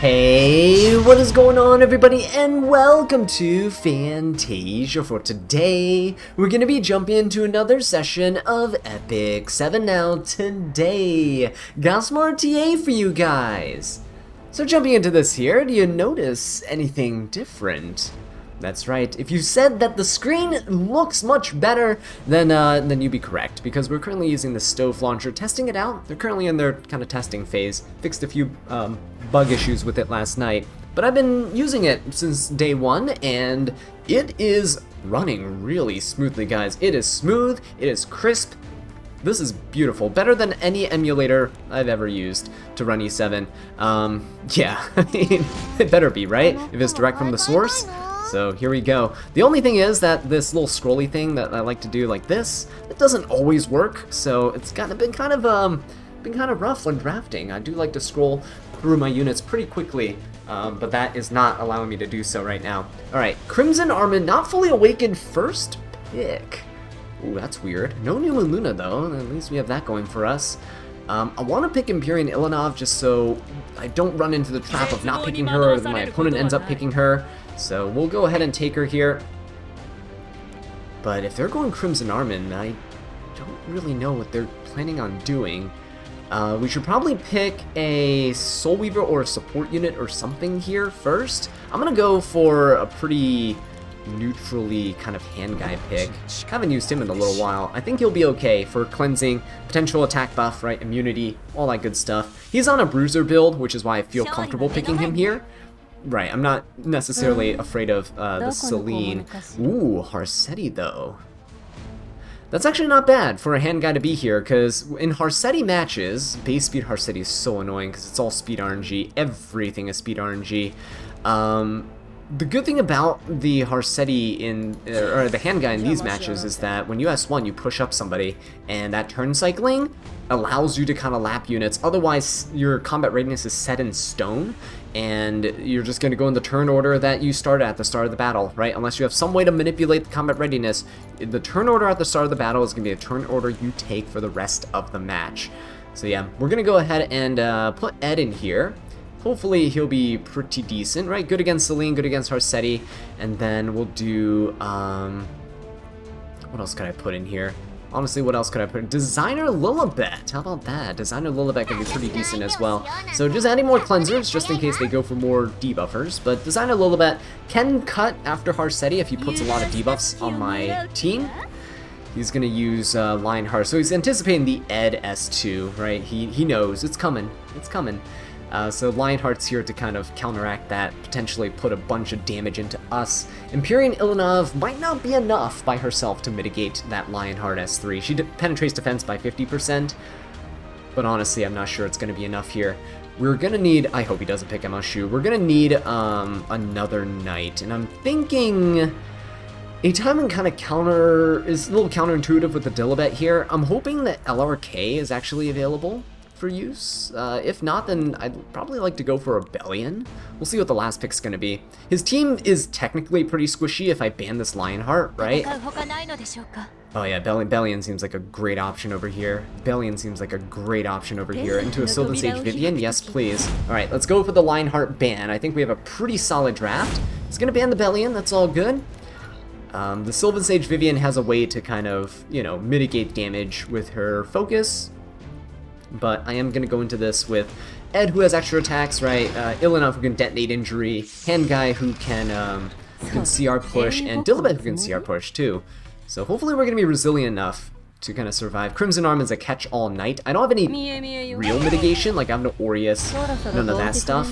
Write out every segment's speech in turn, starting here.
Hey, what is going on everybody, and welcome to Fantasia. For today, we're going to be jumping into another session of Epic 7 now today. Got some RTA for you guys. So jumping into this here, do you notice anything different? That's right, if you said that the screen looks much better, then you'd be correct, because we're currently using the stove launcher, testing it out. They're currently in their kind of testing phase. Fixed a few bug issues with it last night, but I've been using it since day one, and it is running really smoothly, guys. It is smooth, it is crisp. This is beautiful, better than any emulator I've ever used to run E7. Yeah, I mean, it better be, right? If it's direct from the source. So here we go. The only thing is that this little scrolly thing that I like to do like this, it doesn't always work. So it's been kind of rough when drafting. I do like to scroll through my units pretty quickly, but that is not allowing me to do so right now. All right, Crimson Armin, not fully awakened, first pick. Ooh, that's weird. No new Luna though. At least we have that going for us. I want to pick Empyrean Ilanov just so I don't run into the trap of not picking her, or my opponent ends up picking her. So we'll go ahead and take her here. But if they're going Crimson Armin, I don't really know what they're planning on doing. We should probably pick a Soul Weaver or a support unit or something here first. I'm going to go for a pretty neutrally kind of hand guy pick. Haven't used him in a little while. I think he'll be okay for cleansing, potential attack buff, right, immunity, all that good stuff. He's on a bruiser build, which is why I feel comfortable picking him here. Right, I'm not necessarily afraid of the Celine. Ooh, Harsetti though. That's actually not bad for a hand guy to be here, because in Harsetti matches, base speed Harsetti is so annoying because it's all speed RNG. Everything is speed RNG. The good thing about the Harsetti or the hand guy in these matches is that when you S1, you push up somebody, and that turn cycling allows you to kind of lap units. Otherwise, your combat readiness is set in stone, and you're just going to go in the turn order that you started at the start of the battle, right? Unless you have some way to manipulate the combat readiness, the turn order at the start of the battle is going to be a turn order you take for the rest of the match. So yeah, we're going to go ahead and put Ed in here. Hopefully he'll be pretty decent, right? Good against Celine, good against Harsetti, and then we'll do, what else could I put in here? Honestly, what else could I put in? Designer Lilibet, how about that? Designer Lilibet can be pretty decent as well. So just adding more cleansers, just in case they go for more debuffers, but Designer Lilibet can cut after Harsetti if he puts a lot of debuffs on my team. He's going to use Lionheart, so he's anticipating the Ed S2, right? He knows, it's coming, it's coming. So Lionheart's here to kind of counteract that, potentially put a bunch of damage into us. Empyrean Ilanov might not be enough by herself to mitigate that Lionheart S3. She penetrates defense by 50%, but honestly, I'm not sure it's going to be enough here. We're going to need, I hope he doesn't pick MSU, we're going to need another Knight, and I'm thinking a timing kind of is a little counterintuitive with the Dilibet here. I'm hoping that LRK is actually available for use. If not, then I'd probably like to go for a Bellion. We'll see what the last pick's gonna be. His team is technically pretty squishy if I ban this Lionheart, right? Oh yeah, Bellion seems like a great option over here. Bellion seems like a great option over here. Into a Sylvan Sage Vivian? Yes, please. Alright, let's go for the Lionheart ban. I think we have a pretty solid draft. He's gonna ban the Bellion, that's all good. The Sylvan Sage Vivian has a way to kind of, you know, mitigate damage with her focus. But I am going to go into this with Ed, who has extra attacks, right? Ilanov, who can detonate injury, Hand Guy, who can CR push, and Dilibet, who can CR push, too. So hopefully we're going to be resilient enough to kind of survive. Crimson Armin's a catch-all knight. I don't have any real mitigation, like I have no Aureus, none of that stuff.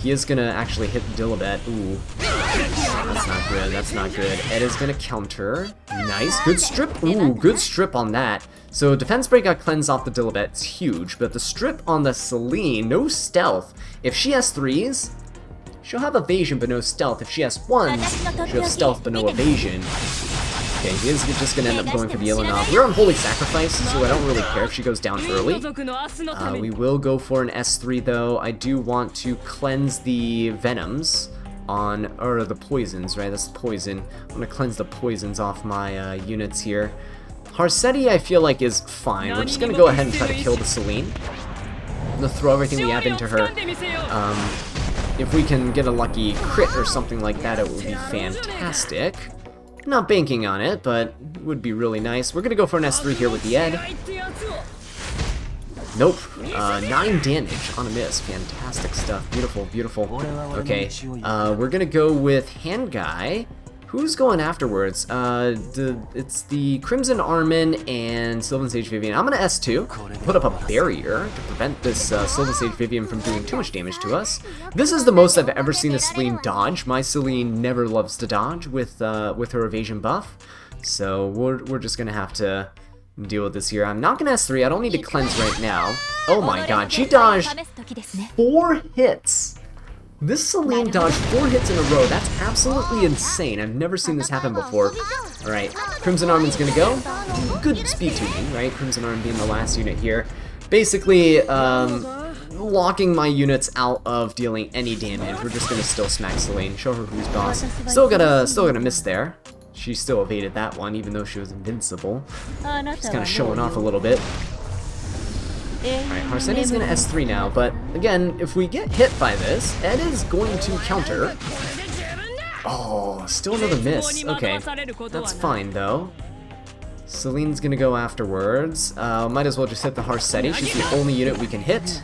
He is going to actually hit Dilibet. Ooh. That's not good, that's not good. Ed is going to counter. Nice, good strip. Ooh, good strip on that. So defense break got cleansed off the Dilibet, it's huge, but the strip on the Celine, no stealth. If she has 3s, she'll have evasion but no stealth. If she has 1s, she'll have stealth but no evasion. Okay, he is just going to end up going for the Ilanov. We're on Holy Sacrifice, so I don't really care if she goes down early. We will go for an S3 though. I do want to cleanse the Venoms or the poisons, right? That's the poison. I'm going to cleanse the poisons off my units here. Harsetti, I feel like, is fine. We're just going to go ahead and try to kill the Celine. I'm going to throw everything we have into her. if we can get a lucky crit or something like that, it would be fantastic. Not banking on it, but it would be really nice. We're gonna go for an S3 here with the Ed. Nope. 9 damage on a miss. Fantastic stuff. Beautiful, beautiful. Okay, we're gonna go with Hand Guy. Who's going afterwards? It's the Crimson Armin and Sylvan Sage Vivian. I'm gonna S2, put up a barrier to prevent this Sylvan Sage Vivian from doing too much damage to us. This is the most I've ever seen a Celine dodge. My Celine never loves to dodge with her evasion buff, so we're just gonna have to deal with this here. I'm not gonna S3. I don't need to cleanse right now. Oh my god, she dodged 4 hits. This Celine dodged 4 hits in a row. That's absolutely insane. I've never seen this happen before. Alright, Crimson Armin's gonna go. Good speed tuning, right? Crimson Armin being the last unit here. Basically, locking my units out of dealing any damage. We're just gonna still smack Celine, show her who's boss. Still gonna miss there. She still evaded that one, even though she was invincible. She's kind of showing off a little bit. Alright, Harseti's gonna S3 now, but again, if we get hit by this, Ed is going to counter. Oh, still another miss. Okay, that's fine though. Celine's gonna go afterwards. Might as well just hit the Harseti. She's the only unit we can hit.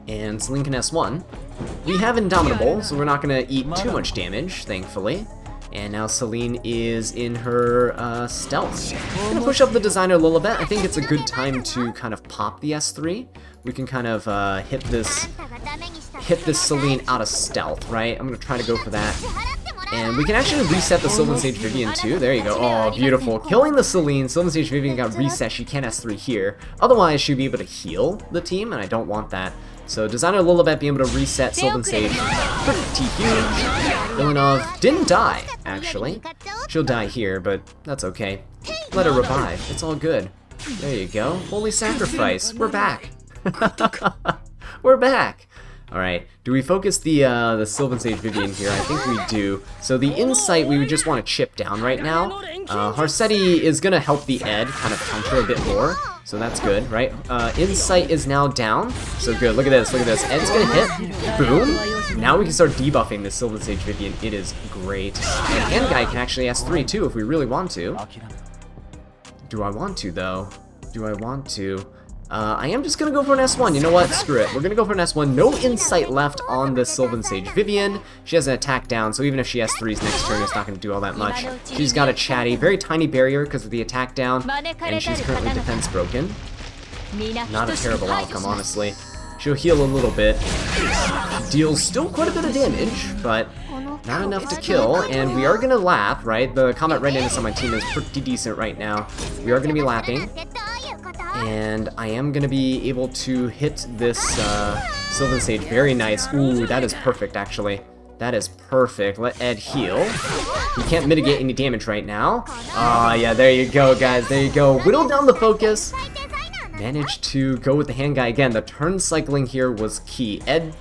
And Celine can S1. We have Indomitable, so we're not gonna eat too much damage, thankfully. And now Celine is in her stealth. I'm gonna push up the Designer Lilibet. I think it's a good time to kind of pop the S3. We can kind of hit this Celine out of stealth, right? I'm gonna try to go for that. And we can actually reset the Sylvan Sage Vivian too. There you go. Oh, beautiful. Killing the Celine. Sylvan Sage Vivian got reset. She can't S3 here. Otherwise, she'd be able to heal the team, and I don't want that. So Designer Lilibet being able to reset Sylvan Sage, pretty huge. Ilinov didn't die, actually. She'll die here, but that's okay. Let her revive. It's all good. There you go. Holy sacrifice. We're back. We're back. Alright, do we focus the Sylvan Sage Vivian here? I think we do. So the Insight we would just want to chip down right now. Harseti is going to help the Ed kind of counter a bit more. So that's good, right? Insight is now down. So good. Look at this. Look at this. Ed's gonna hit. Boom. Now we can start debuffing this Sylvan Sage Vivian. It is great. And Hand Guy can actually S3 too if we really want to. Do I want to though? Do I want to? I am just gonna go for an S1. You know what? Screw it. We're gonna go for an S1. No Insight left on the Sylvan Sage Vivian. She has an attack down, so even if she S3s next turn, it's not gonna do all that much. She's got a chatty, very tiny barrier because of the attack down, and she's currently defense broken. Not a terrible outcome, honestly. She'll heal a little bit. Deals still quite a bit of damage, but not enough to kill, and we are gonna lap, right? The combat readiness on my team is pretty decent right now. We are gonna be lapping. And I am going to be able to hit this Sylvan Sage. Very nice. Ooh, that is perfect, actually. That is perfect. Let Ed heal. He can't mitigate any damage right now. Ah, yeah, there you go, guys. There you go. Whittle down the focus. Managed to go with the Hand Guy. Again, the turn cycling here was key. Ed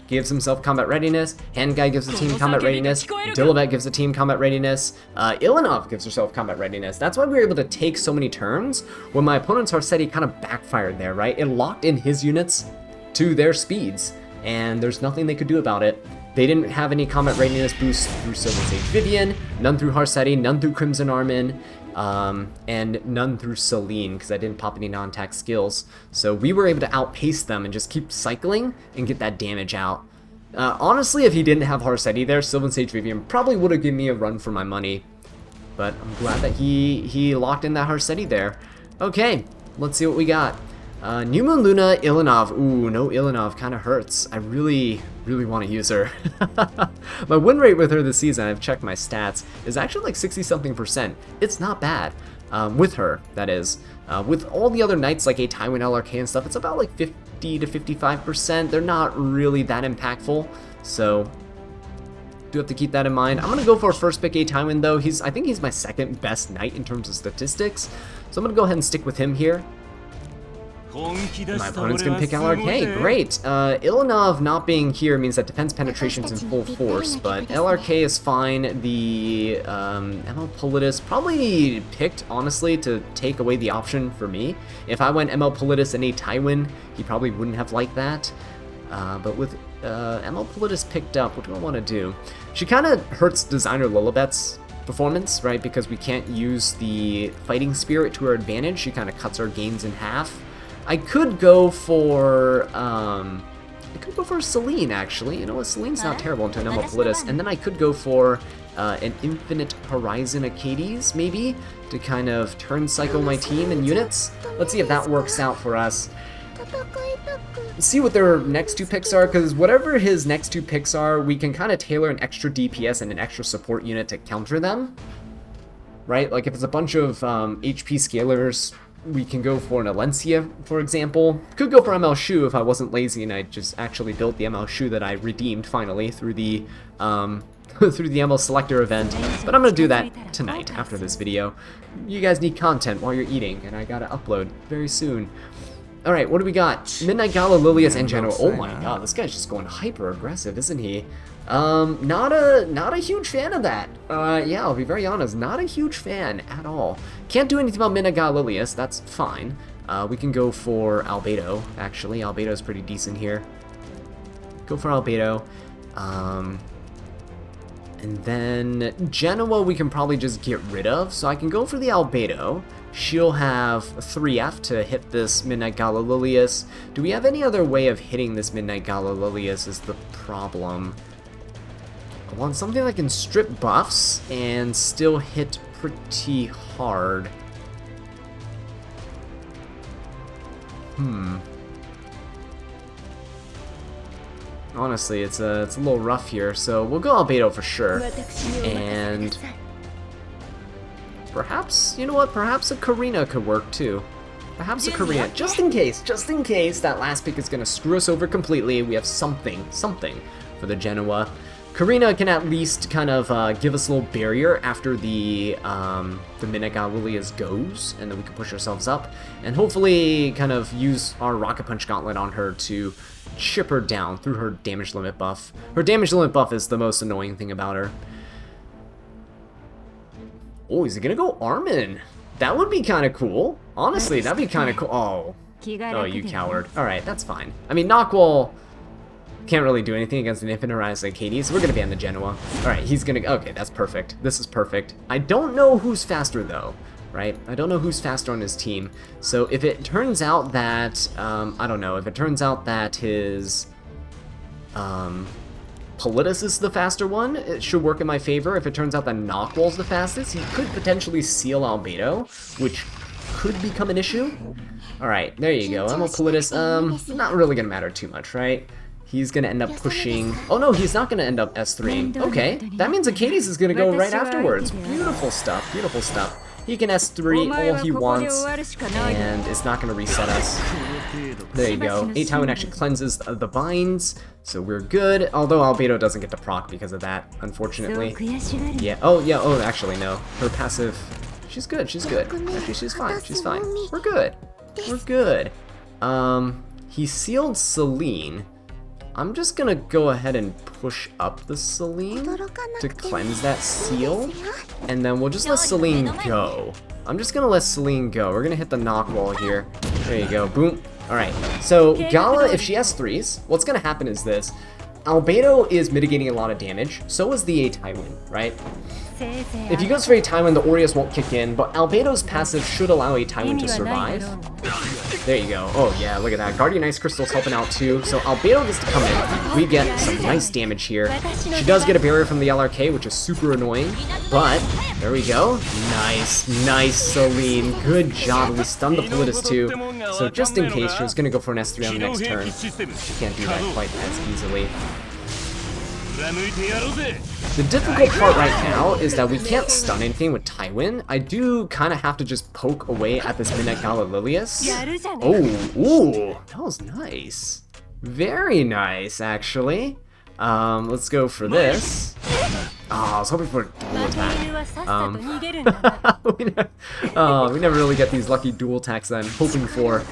gives himself combat readiness, Hand Guy gives the team combat readiness, Lilibet gives the team combat readiness, Ilinov gives herself combat readiness. That's why we were able to take so many turns when my opponent's Harseti kind of backfired there, right? It locked in his units to their speeds, and there's nothing they could do about it. They didn't have any combat readiness boosts through Sylvan Sage Vivian, none through Harseti, none through Crimson Armin, and none through Celine, because I didn't pop any non-attack skills. So we were able to outpace them and just keep cycling and get that damage out. Honestly, if he didn't have Harseti there, Sylvan Sage Vivian probably would have given me a run for my money. But I'm glad that he locked in that Harseti there. Okay, let's see what we got. New Moon Luna, Ilinov. Ooh, no Ilinov kind of hurts. I really want to use her. My win rate with her this season, I've checked my stats, is actually like 60-something%. It's not bad. With her, that is. With all the other knights like a Tywin LRK and stuff, it's about like 50 to 55%. They're not really that impactful, so do have to keep that in mind. I'm gonna go for a first pick a Tywin though. I think he's my second best knight in terms of statistics, so I'm gonna go ahead and stick with him here. My opponent's gonna pick LRK, great! Ilinov not being here means that defense penetration's in full force, but LRK is fine. The ML Politis probably picked, honestly, to take away the option for me. If I went ML Politis and a Tywin, he probably wouldn't have liked that. But with ML Politis picked up, what do I want to do? She kind of hurts Designer Lilibet's performance, right? Because we can't use the Fighting Spirit to her advantage. She kind of cuts our gains in half. I could go for Celine, actually. You know what? Celine's not terrible into an ML Politis. And then I could go for an Infinite Horizon Acades, maybe, to kind of turn cycle my team and units. Let's see if that works out for us. See what their next two picks are, because whatever his next two picks are, we can kind of tailor an extra DPS and an extra support unit to counter them. Right? Like if it's a bunch of HP scalers, we can go for an Alencia, for example. Could go for ML Shu if I wasn't lazy and I just actually built the ML Shu that I redeemed finally through the through the ML Selector event. But I'm going to do that tonight after this video. You guys need content while you're eating, and I gotta upload very soon. Alright, what do we got? Midnight Gala, Lilius, and General. Oh my god, this guy's just going hyper aggressive, isn't he? Not a huge fan of that. Yeah, I'll be very honest, not a huge fan at all. Can't do anything about Midnight Gala, Lilius, that's fine. We can go for Albedo, actually. Albedo's pretty decent here. Go for Albedo. And then Genoa we can probably just get rid of, so I can go for the Albedo. She'll have 3F to hit this Midnight Gala Lilius. Do we have any other way of hitting this Midnight Gala Lilius is the problem. I want something that can strip buffs and still hit pretty hard. Honestly, it's a little rough here, so we'll go Albedo for sure. And perhaps, you know what, perhaps a Karina could work too. Perhaps a Karina, just in case that last pick is going to screw us over completely. We have something for the Genoa. Karina can at least kind of give us a little barrier after the Midnight Gala Lilius goes, and then we can push ourselves up, and hopefully kind of use our Rocket Punch Gauntlet on her to chip her down through her damage limit buff. Her damage limit buff is the most annoying thing about her. Oh, is he gonna go Armin? That would be kind of cool. Honestly, that'd be kind of cool. Oh, you coward. Alright, that's fine. I mean, Knockwall can't really do anything against an Infinite Horizon Acades, so we're gonna ban the Genoa. Alright, he's gonna... Okay, that's perfect. This is perfect. I don't know who's faster, though. Right? I don't know who's faster on his team. So if it turns out that... I don't know. If it turns out that his... Politis is the faster one, it should work in my favor. If it turns out that Knockwall's the fastest, he could potentially seal Albedo, which could become an issue. Alright, there you go. ML Politis, not really gonna matter too much, right? He's gonna end up pushing... Oh no, he's not gonna end up S3ing. Okay, that means Acades is gonna go right afterwards. Beautiful stuff, beautiful stuff. He can S3 all he wants, and it's not gonna reset us. There you go. 8 Tywin actually cleanses the binds, so we're good. Although Albedo doesn't get to proc because of that, unfortunately. Yeah. Oh, actually no. Her passive. She's good. She's good. Actually, she's fine. She's fine. We're good. We're good. He sealed Celine. I'm just gonna go ahead and push up the Celine to cleanse that seal, and then we'll just let Celine go. I'm just gonna let Celine go. We're gonna hit the knock wall here. There you go. Boom. Alright, so Gala, if she has 3s, what's gonna happen is this. Albedo is mitigating a lot of damage, so is the A Tywin, right? If he goes for A Tywin, the Aureus won't kick in, but Albedo's passive should allow A Tywin to survive. There you go. Oh yeah, look at that. Guardian Ice Crystal's helping out too, so Albedo gets to come in. We get some nice damage here. She does get a barrier from the LRK, which is super annoying, but there we go. Nice, nice, Celine. Good job. We stunned the Politis too, so just in case, she was going to go for an S3 on the next turn. She can't do that quite as easily. The difficult part right now is that we can't stun anything with Tywin. I do kind of have to just poke away at this Midnight Gala Lilius. Oh, ooh, that was nice. Very nice, actually. Let's go for this. Oh, I was hoping for a dual attack. We never really get these lucky dual attacks that I'm hoping for.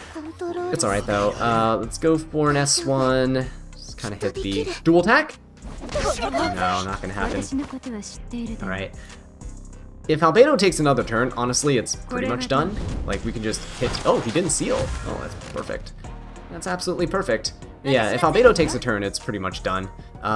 It's alright though. Let's go for an S1. Just kind of hit the dual attack. No, not gonna happen. Alright. If Albedo takes another turn, honestly, it's pretty much done. Like, we can just hit... Oh, he didn't seal. Oh, that's perfect. That's absolutely perfect. Yeah, if Albedo takes a turn, it's pretty much done.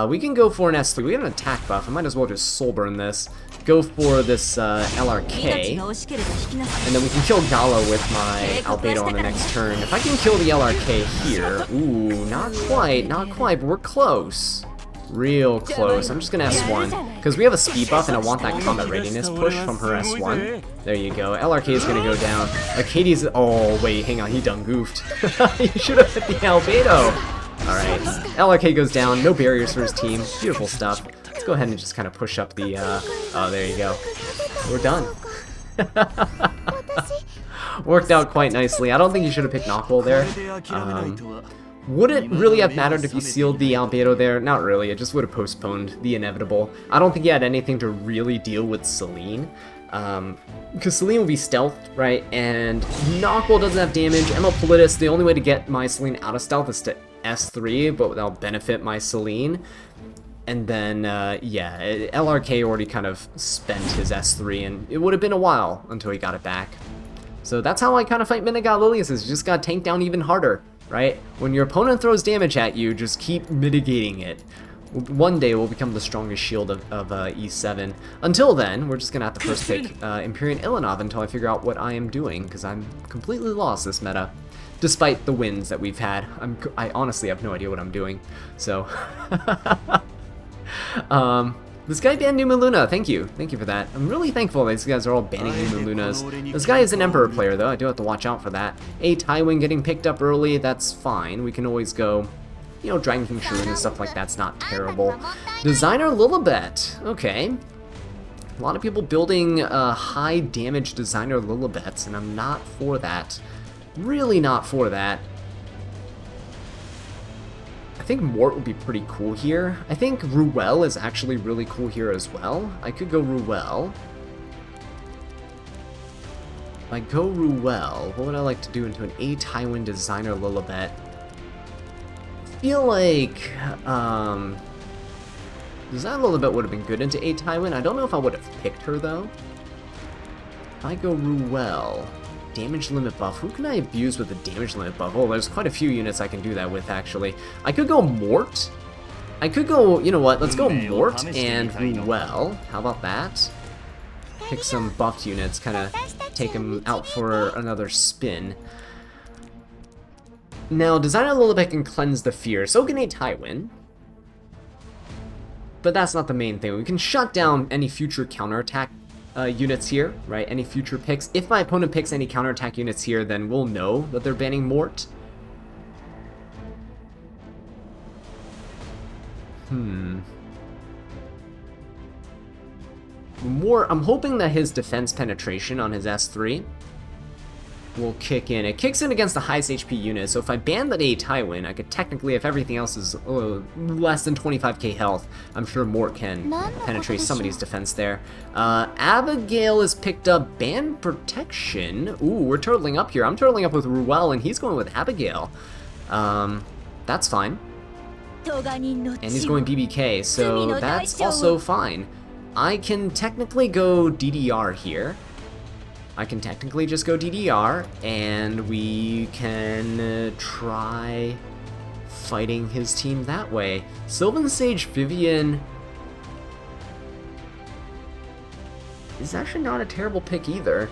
We can go for an S3. We have an attack buff. I might as well just soul burn this. Go for this LRK. And then we can kill Gala with my Albedo on the next turn. If I can kill the LRK here... Ooh, not quite, but we're close. Real close. I'm just gonna S1, because we have a speed buff and I want that combat readiness push from her S1. There you go. LRK is gonna go down. Katie's... Oh, wait, hang on, he done goofed. You should have hit the Albedo. Alright, LRK goes down. No barriers for his team. Beautiful stuff. Let's go ahead and just kind of push up the... Oh, there you go. We're done. Worked out quite nicely. I don't think you should have picked Knockball there. Would it really have mattered if you sealed the Albedo there? Not really, it just would have postponed the inevitable. I don't think you had anything to really deal with Celine. Because Celine will be stealthed, right? And Knockball doesn't have damage. ML Politis, the only way to get my Celine out of stealth is to S3, but that'll benefit my Celine. And then, yeah, LRK already kind of spent his S3, and it would have been a while until he got it back. So that's how I kind of fight Minigat Lilius, is you just gotta tank down even harder. Right? When your opponent throws damage at you, just keep mitigating it. One day we'll become the strongest shield of E7. Until then, we're just gonna have to first pick Empyrean Ilanov until I figure out what I am doing, because I'm completely lost this meta. Despite the wins that we've had, I honestly have no idea what I'm doing. So, this guy banned New Moon Luna. Thank you for that. I'm really thankful these guys are all banning New Moon Lunas. This guy is an Emperor player though, I do have to watch out for that. A Tywin getting picked up early, that's fine. We can always go, you know, Dragon King Shun and stuff like that's not terrible. Designer Lilibet, okay. A lot of people building high damage Designer Lilibets, and I'm not for that. Really not for that. I think Mort would be pretty cool here. I think Ruel is actually really cool here as well. I could go Ruel. If I go Ruel, what would I like to do into an A Tywin Designer Lilibet? I feel like Designer Lilibet would have been good into A Tywin. I don't know if I would have picked her though. If I go Ruel, damage limit buff. Who can I abuse with the damage limit buff? Oh, there's quite a few units I can do that with, actually. I could go Mort. I could go, you know what, let's go Mort and Ruel. How about that? Pick some buffed units, kind of take them out for another spin. Now, Designer Lilibet can cleanse the fear, so can a Tywin. But that's not the main thing. We can shut down any future counterattack units here, right? Any future picks. If my opponent picks any counterattack units here, then we'll know that they're banning Mort. I'm hoping that his defense penetration on his S3 will kick in. It kicks in against the highest HP unit, so if I ban that A Tywin, I could technically, if everything else is less than 25k health, I'm sure Mort can penetrate somebody's defense there. Abigail is picked up ban protection. Ooh, we're turtling up here. I'm turtling up with Ruel, and he's going with Abigail. That's fine. And he's going BBK, so that's also fine. I can technically go DDR here. I can technically just go DDR, and we can try fighting his team that way. Sylvan Sage Vivian is actually not a terrible pick either.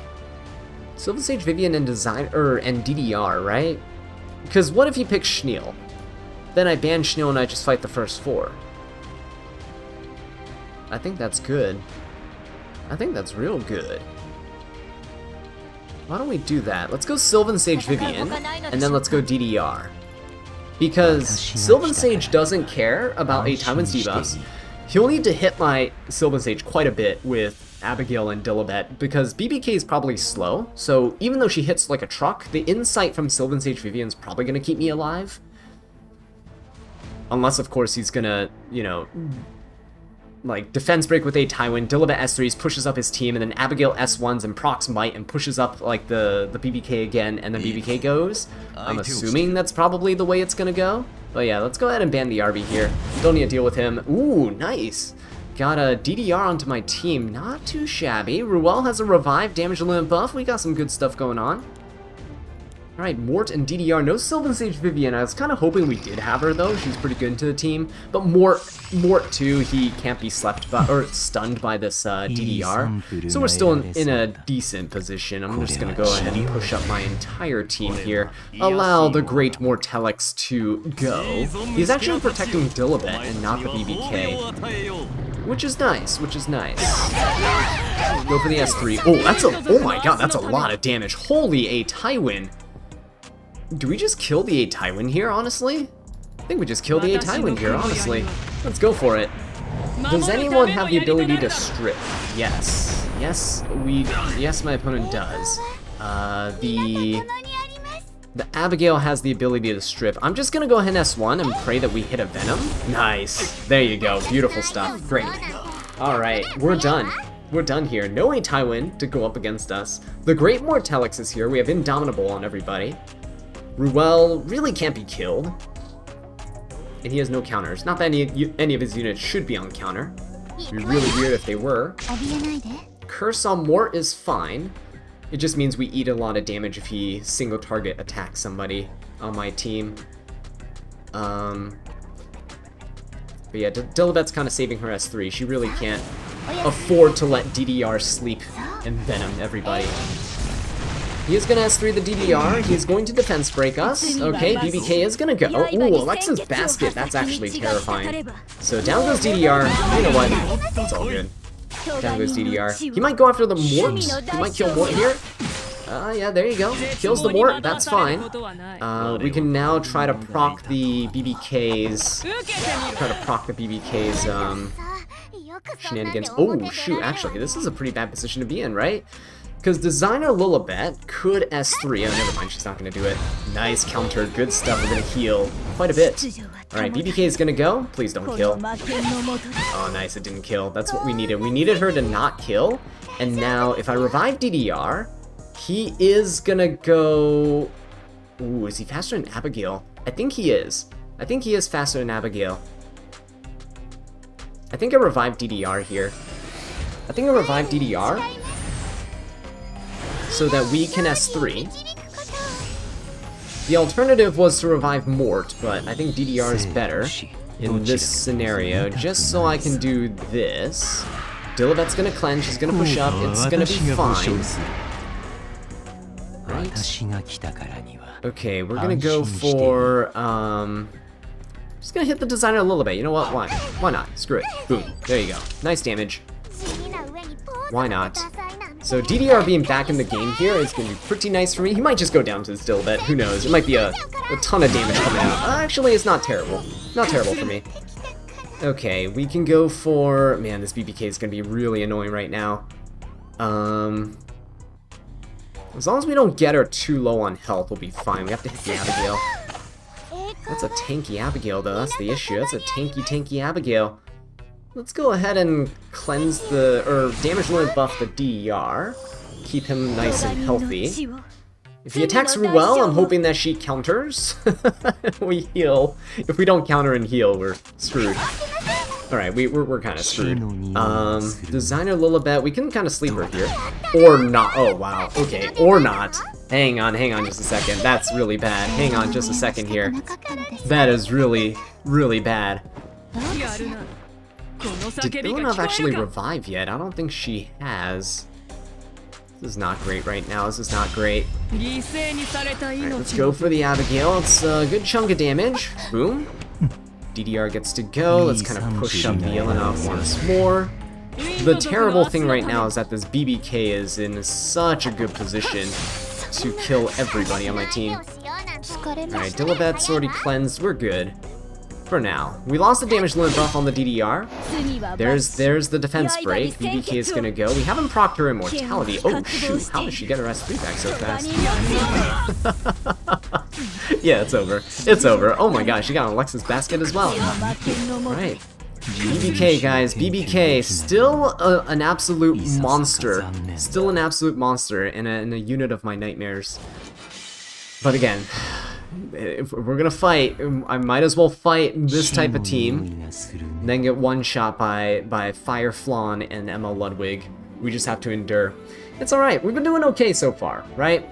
Sylvan Sage Vivian and and DDR, right? Because what if he picks Schneel? Then I ban Schneel and I just fight the first four. I think that's good. I think that's real good. Why don't we do that? Let's go Sylvan Sage Vivian, and then let's go DDR. Because Sylvan Sage doesn't care about a Tywin's debuffs. He'll need to hit my Sylvan Sage quite a bit with Abigail and Lilibet, because BBK is probably slow, so even though she hits like a truck, the insight from Sylvan Sage Vivian is probably going to keep me alive. Unless, of course, he's gonna, you know, like, defense break with a Tywin, Lilibet S3s, pushes up his team, and then Abigail S1s and procs Might and pushes up, like, the BBK again, and then BBK goes. I'm assuming that's probably the way it's gonna go. But yeah, let's go ahead and ban the RB here. Don't need to deal with him. Ooh, nice. Got a DDR onto my team. Not too shabby. Ruel has a revive damage limit buff. We got some good stuff going on. Alright, Mort and DDR. No Sylvan Sage Vivian. I was kind of hoping we did have her, though. She's pretty good into the team. But Mort too, he can't be slept by, or stunned by this DDR. So we're still in a decent position. I'm just going to go ahead and push up my entire team here. Allow the Great Mortelix to go. He's actually protecting Dilibet and not the BBK. Which is nice, Go for the S3. Oh my god, that's a lot of damage. Holy A Tywin. Do we just kill the A Tywin here, honestly? I think we just killed the A Tywin here, honestly. Let's go for it. Does anyone have the ability to strip? Yes. Yes, my opponent does. The Abigail has the ability to strip. I'm just gonna go ahead and S1 and pray that we hit a Venom. Nice. There you go. Beautiful stuff. Great. Alright, we're done. We're done here. No A Tywin to go up against us. The Great Mortelix is here. We have Indomitable on everybody. Ruel really can't be killed. And he has no counters. Not that any of his units should be on counter. It'd be really weird if they were. Curse on Mort is fine. It just means we eat a lot of damage if he single target attacks somebody on my team. But yeah, Dilibet's kind of saving her S3. She really can't afford to let DDR sleep and venom everybody. He is gonna S3 the DDR. He's going to defense break us. Okay, BBK is gonna go. Ooh, Alexa's basket. That's actually terrifying. So down goes DDR. You know what? It's all good. Down goes DDR. He might go after the Mort. He might kill Mort here. Yeah, there you go. Kills the Mort. That's fine. We can now try to proc the BBK's. Shenanigans. Oh, shoot. Actually, this is a pretty bad position to be in, right? Because Designer Lilibet could S3. Oh, never mind. She's not going to do it. Nice counter. Good stuff. We're going to heal quite a bit. Alright, BBK is going to go. Please don't kill. Oh, nice. It didn't kill. That's what we needed. We needed her to not kill. And now, if I revive DDR, he is going to go... Ooh, is he faster than Abigail? I think he is. I think he is faster than Abigail. I think I revived DDR here. I think I revived DDR so that we can S3. The alternative was to revive Mort, but I think DDR is better in this scenario, just so I can do this. Dilibet's gonna cleanse, she's gonna push up, it's gonna be fine. Right? Okay, we're gonna go for, just gonna hit the Designer a little bit. You know what? Why? Why not? Screw it. Boom. There you go. Nice damage. Why not? So DDR being back in the game here is going to be pretty nice for me. He might just go down to this Dilibet. Who knows? It might be a ton of damage coming out. Actually, it's not terrible. Not terrible for me. Okay, we can go for... Man, this BBK is going to be really annoying right now. As long as we don't get her too low on health, we'll be fine. We have to hit the Abigail. That's a tanky Abigail, though. That's the issue. That's a tanky Abigail. Let's go ahead and cleanse the, or damage limit buff the DDR. Keep him nice and healthy. If he attacks Ruel, I'm hoping that she counters. We heal. If we don't counter and heal, we're screwed. Alright, we're kind of screwed. Designer Lilibet, we can kind of sleep her here. Or not. Oh, wow. Okay, or not. Hang on just a second. That's really bad. Hang on just a second here. That is really, really bad. Did Ilonov actually revive yet? I don't think she has. This is not great right now. This is not great. Alright, let's go for the Abigail. It's a good chunk of damage. Boom. DDR gets to go. Let's kind of push up the Ilonov once more. The terrible thing right now is that this BBK is in such a good position to kill everybody on my team. Alright, Dilibet's already cleansed. We're good. For now. We lost the damage limit buff on the DDR. There's the defense break. BBK is gonna go. We haven't procced her immortality. Oh shoot, how did she get her S3 back so fast? Yeah, it's over. It's over. Oh my gosh, she got Alexa's basket as well. Right. BBK, guys. BBK, still an absolute monster. Still an absolute monster in a unit of my nightmares. But again, if we're gonna fight, I might as well fight this type of team, then get one shot by Fire Flawn and Emma Ludwig. We just have to endure. It's alright, we've been doing okay so far, right?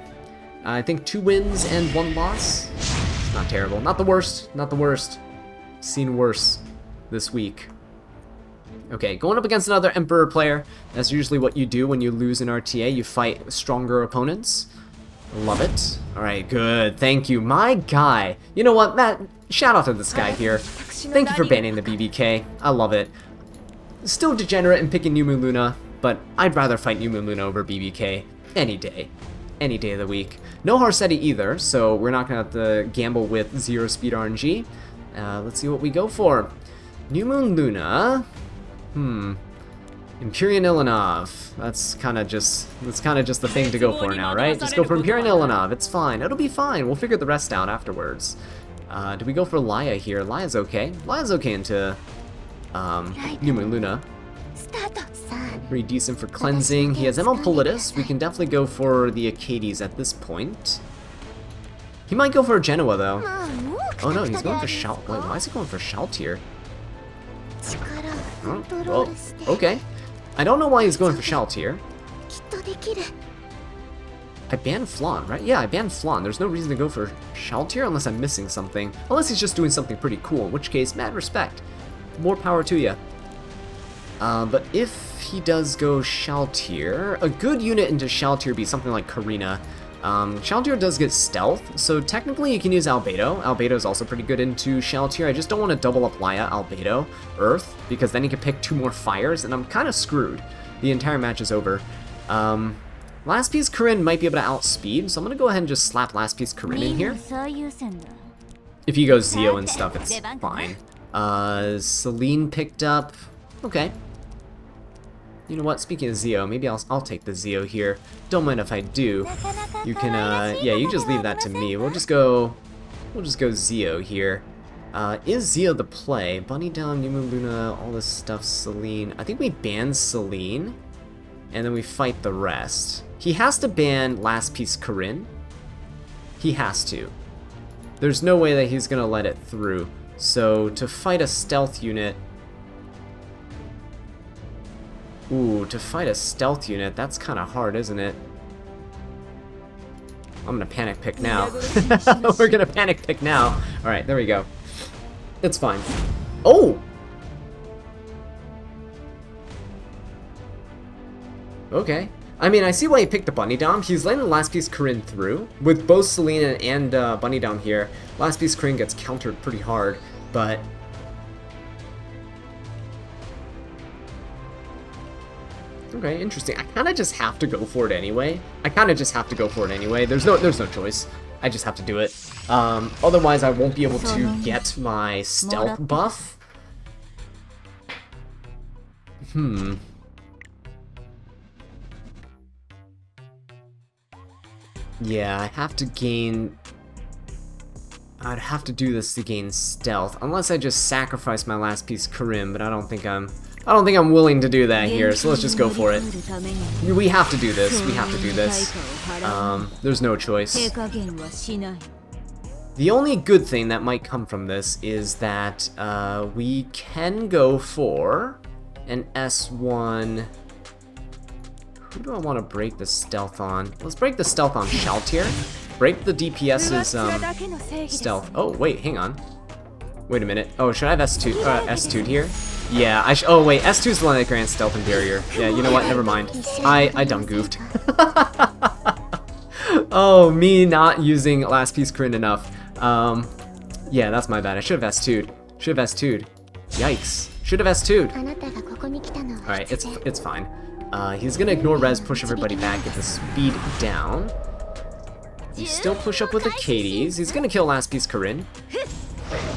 I think 2 wins and 1 loss. It's not terrible. Not the worst. Not the worst. Seen worse this week. Okay, going up against another Emperor player. That's usually what you do when you lose in RTA. You fight stronger opponents. Love it. Alright, good. Thank you. My guy. You know what, Matt? Shout out to this guy here. Thank you for banning the BBK. I love it. Still degenerate in picking New Moon Luna, but I'd rather fight New Moon Luna over BBK any day. Any day of the week. No Harsetti either, so we're not going to have to gamble with 0 speed RNG. Let's see what we go for. New Moon Luna. Empyrean Ilanov. That's kind of just the thing to go for now, right? Just go for Empyrean Ilanov. It's fine. It'll be fine. We'll figure the rest out afterwards. Do we go for Laya here? Laya's okay. Laya's okay into New Moon Luna. Pretty decent for cleansing. He has ML Politis. We can definitely go for the Acades at this point. He might go for Genoa though. Oh no, he's going for Shalt. Wait, why is he going for Shaltir? Oh, well, okay. I don't know why he's going for Shaltir. I banned Flan, right? Yeah, I banned Flan. There's no reason to go for Shaltir unless I'm missing something. Unless he's just doing something pretty cool, in which case, mad respect. More power to you. But if he does go Shaltir, a good unit into Shaltir would be something like Karina. Shaltir does get stealth, so technically you can use Albedo. Albedo is also pretty good into Shaltir. I just don't want to double up Laya, Albedo, Earth, because then he can pick 2 more fires, and I'm kind of screwed. The entire match is over. Last piece Corinne might be able to outspeed, so I'm going to go ahead and just slap last piece Corinne in here. If he goes Zeo and stuff, it's fine. Celine picked up. Okay. You know what, speaking of Zeo, maybe I'll take the Zeo here. Don't mind if I do. You can, yeah, you just leave that to me. We'll just go Zeo here. Is Zeo the play? Bunny down, New Moon Luna, all this stuff, Celine. I think we ban Celine, and then we fight the rest. He has to ban last piece Corinne. He has to. There's no way that he's gonna let it through. So, to fight a stealth unit... Ooh, to fight a stealth unit, that's kind of hard, isn't it? I'm gonna panic pick now. We're gonna panic pick now. Alright, there we go. It's fine. Oh! Okay. I mean, I see why he picked the Bunny Dom. He's letting the last piece Corinne through. With both Selena and Bunny Dom here, last piece Corinne gets countered pretty hard, but... Okay, interesting. I kind of just have to go for it anyway. There's no choice. I just have to do it. Otherwise, I won't be able to get my stealth buff. Yeah, I have to gain... I'd have to do this to gain stealth, unless I just sacrifice my last piece Karim, but I don't think I'm willing to do that here, so let's just go for it. We have to do this. There's no choice. The only good thing that might come from this is that we can go for an S1... Who do I want to break the stealth on? Let's break the stealth on Shaltir. Break the DPS's stealth. Oh, wait, hang on. Wait a minute. Oh, should I have S2'd here? Yeah, oh wait, S2 is the one that grants stealth and barrier. Yeah, you know what? Never mind. I dumb goofed. Oh, me not using last piece Corinne enough. Yeah, that's my bad. I should have S2'd. Yikes. Should have S2'd. Alright, it's fine. He's gonna ignore res, push everybody back, get the speed down. You still push up with Acades. He's gonna kill last piece Corinne.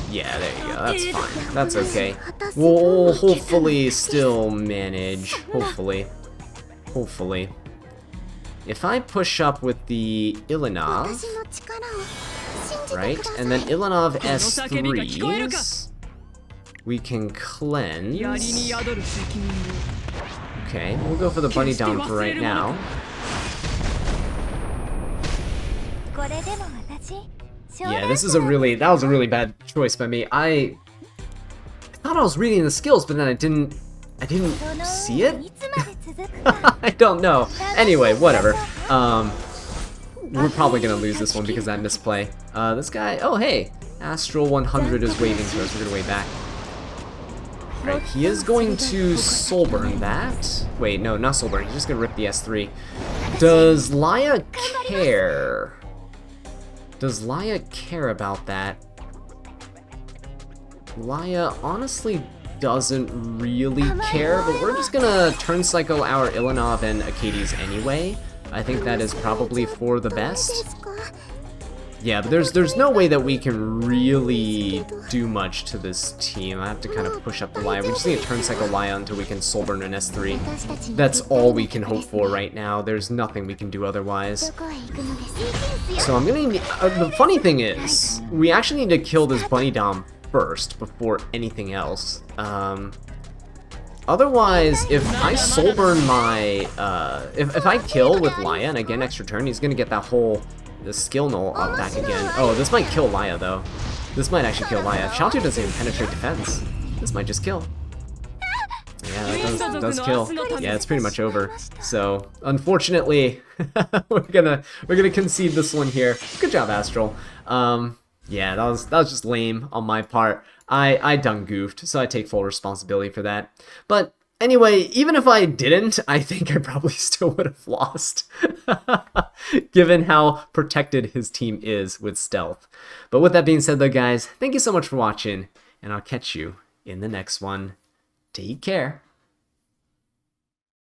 Yeah, there you go. That's fine. That's okay. We'll hopefully still manage. Hopefully. If I push up with the Ilanov, right, and then Ilanov S3s, we can cleanse. Okay, we'll go for the Bunny Dom for right now. Yeah, that was a really bad choice by me. I thought I was reading the skills, but then I didn't see it? I don't know. Anyway, whatever. we're probably gonna lose this one because of that misplay. This guy, oh hey, Astral 100 is waving to us. We're gonna wave back. Right, he is going to Soulburn that. Wait, no, not Soulburn. He's just gonna rip the S3. Does Laia care? Does Laia care about that? Laia honestly doesn't really care, but we're just gonna turn cycle our Ilanov and Acades anyway. I think that is probably for the best. Yeah, but there's no way that we can really do much to this team. I have to kind of push up the Laia. We just need to turn cycle Laia until we can Soulburn an S3. That's all we can hope for right now. There's nothing we can do otherwise. So I'm gonna need, the funny thing is, we actually need to kill this Bunny Dom first before anything else. Otherwise, if I Soulburn my, if I kill with Laia and I get an extra turn, he's gonna get that whole the skill null up back again. Oh, this might kill Laia though. This might actually kill Laia. Xiaotu doesn't even penetrate defense. This might just kill. Yeah, that does kill. Yeah, it's pretty much over. So, unfortunately, we're gonna concede this one here. Good job, Astral. Yeah, that was just lame on my part. I done goofed, so I take full responsibility for that. But anyway, even if I didn't, I think I probably still would have lost, given how protected his team is with stealth. But with that being said though, guys, thank you so much for watching, and I'll catch you in the next one. Take care.